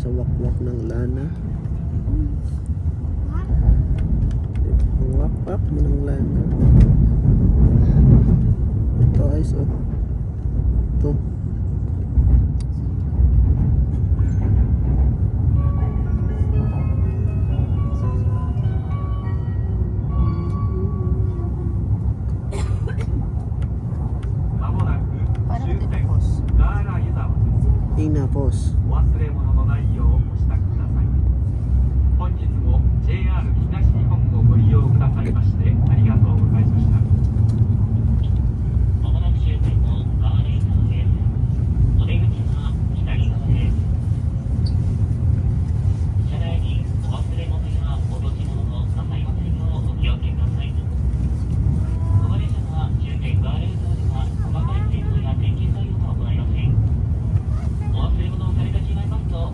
sa wakwak ng lana. Ang wakwak mo ng lana. Ito guys, oh. Ito. Pos. お忘れ物のないようお支度ください。本日も JR 東日本をご利用くださいましてありがとうございました。まもなく終点のガーレーターです。お出口は左側です。車内にお忘れ物やお持ち物のなさいませんようお気をつけください。この列車は終点ガーレーターでは細かい清掃や点検作業は行いません。お忘れ物をされてしまいますと、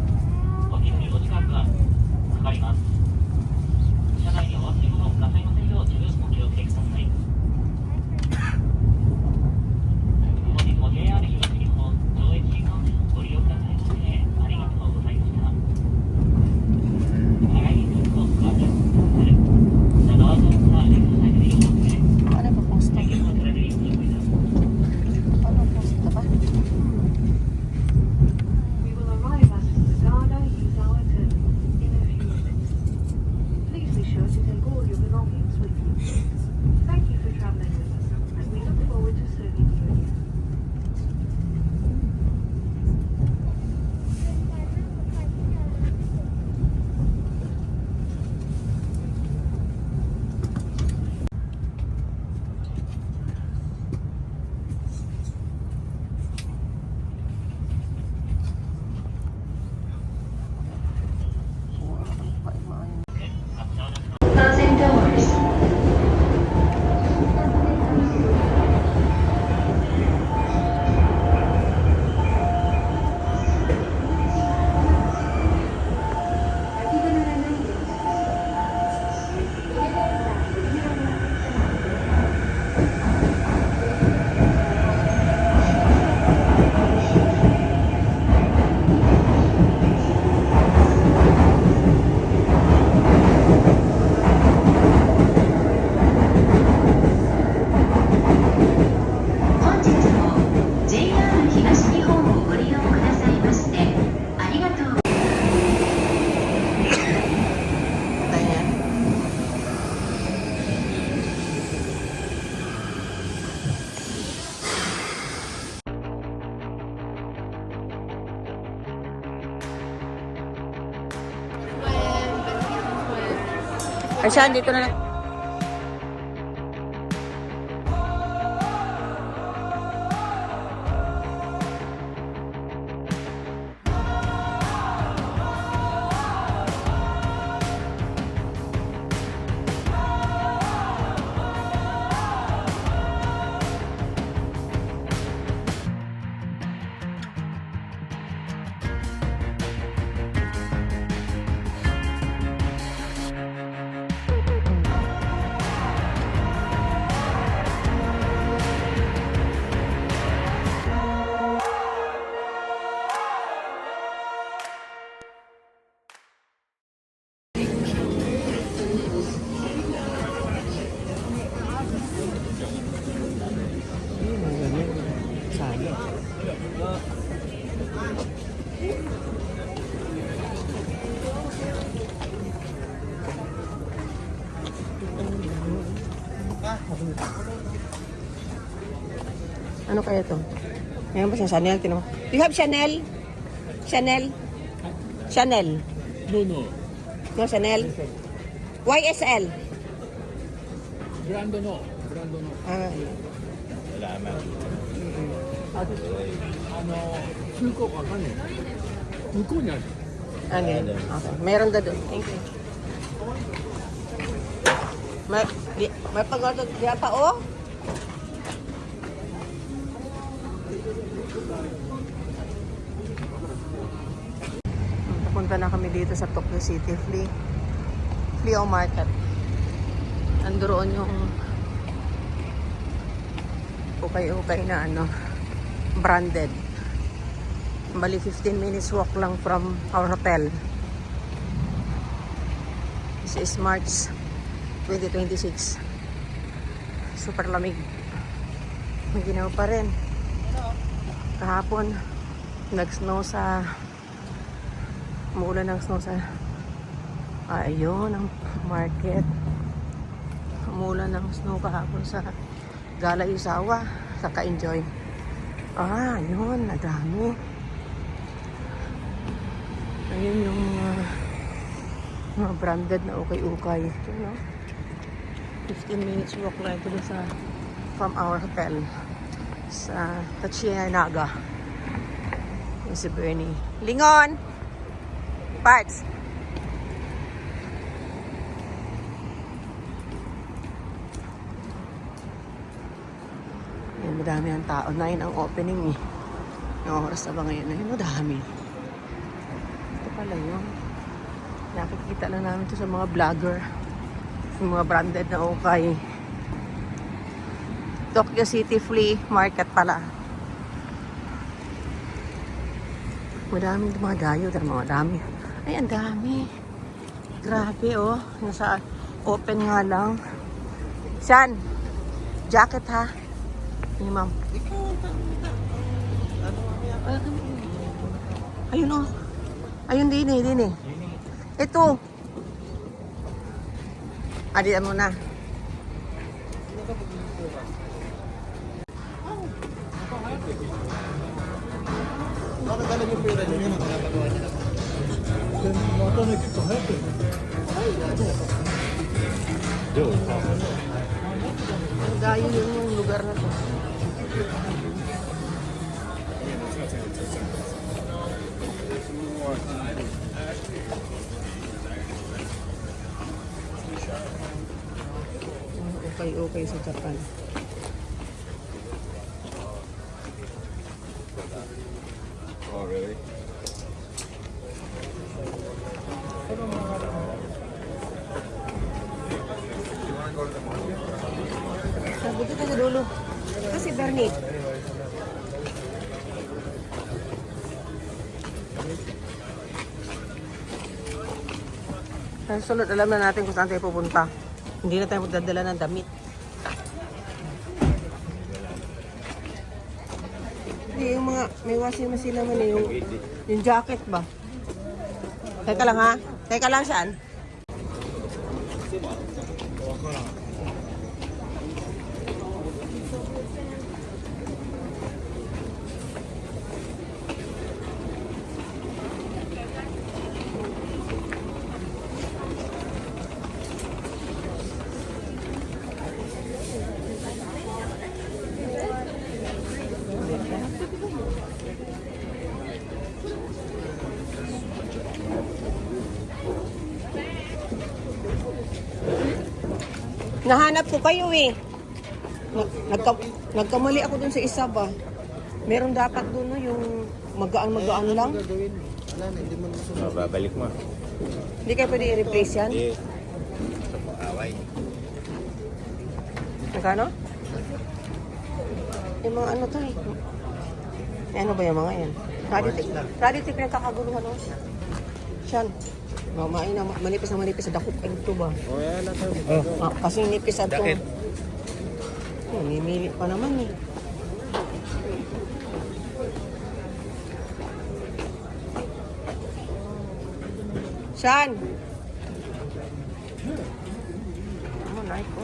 お気にお時間がかかります。車内にお忘れ物をなさいませんよう十分お気をつけください。本日も JR 東日本上越新幹線をご利用くださいましてありがとうございました。早いですとご安全ください。The doors of the left side will open. Ano ba posta? Thank you for traveling with us. Ano posta ba? We will arrive at Sagada Yuzawa Terminal in a few minutes. Please be sure to take all your belongings with you. Thank you for traveling with us, and we look forward to serving you again. Closing doors. Ay siya, dito na lang. Ano kaya to? Ngayon ba siya Chanel? Tinan mo. Do you have Chanel? Chanel? Chanel? No, no. No Chanel? YSL? Brand no. Brand no. Ah, 中古わかんない。向こうにある。 ano yun? Okay. Meron na doon. Thank you. May pag-order diya pa, oh? Papunta na kami dito sa Tokyo City Flea Market. Andoon yung ukay-ukay na ano, branded. Bali 15 minutes walk lang from our hotel. This is March 2026. Super lamig. Maginaw pa rin. Kahapon, nag-snow sa... Umuulan ng snow sa... ayun, ang market. Umuulan ng snow kahapon sa Gala Yuzawa. Kaka-enjoy. Ayun, nadami. Ayun yung mga branded na ukay-ukay. You know? 15 minutes walk lang ito from our hotel sa Tachinaga. Yung si Bernie. Lingon! Parts! Yan, madami ang tao. 9 ang opening eh. Yung oras na ba ngayon? Ayun, madami. Ito pala yun. Nakikita lang namin ito sa mga vlogger. Yung mga branded na ukay. Tokyo City Flea Market pala. Madaming mga dayo. Mga dami. Ay, ang dami. Grabe, oh. Nasa open nga lang. San? Jacket, ha? Ay, ma'am. Ayun, oh. Ayun, din eh. Ito. Adian mo na. Bakit alam yung pera nyo yun ang pinapagawa nila? Ang dayo yun yung lugar na to. Okay sa Japan. Oh, really? Sabi ko sa dulo. Kasi Bernie. Sa sunod, alam na natin kung saan tayo pupunta. Hindi na tayo magdadala ng damit. Hindi, yung mga, may washing machine naman eh, yung jacket ba? Teka lang ha? Teka lang, saan? Nahanap ko kayo eh. Nagkamali ako dun sa isa ba. Meron dapat dun no, yung magaan lang. Gagawin. Wala na, hindi mo nasunod. Babalik mo. Hindi kayo pwede i-replace yan? Hindi. Sa pag-away. Magkano? Yung mga ano to eh. Eh, ano ba yung mga yan? Raditik na kakaguluhan no? Siyan. Manipis na manipis sa dakot. Ano to ba? Oh, yan lang tayo. Kasi nipis at Jacket. Nimili pa naman eh. Saan? Ano, like ko?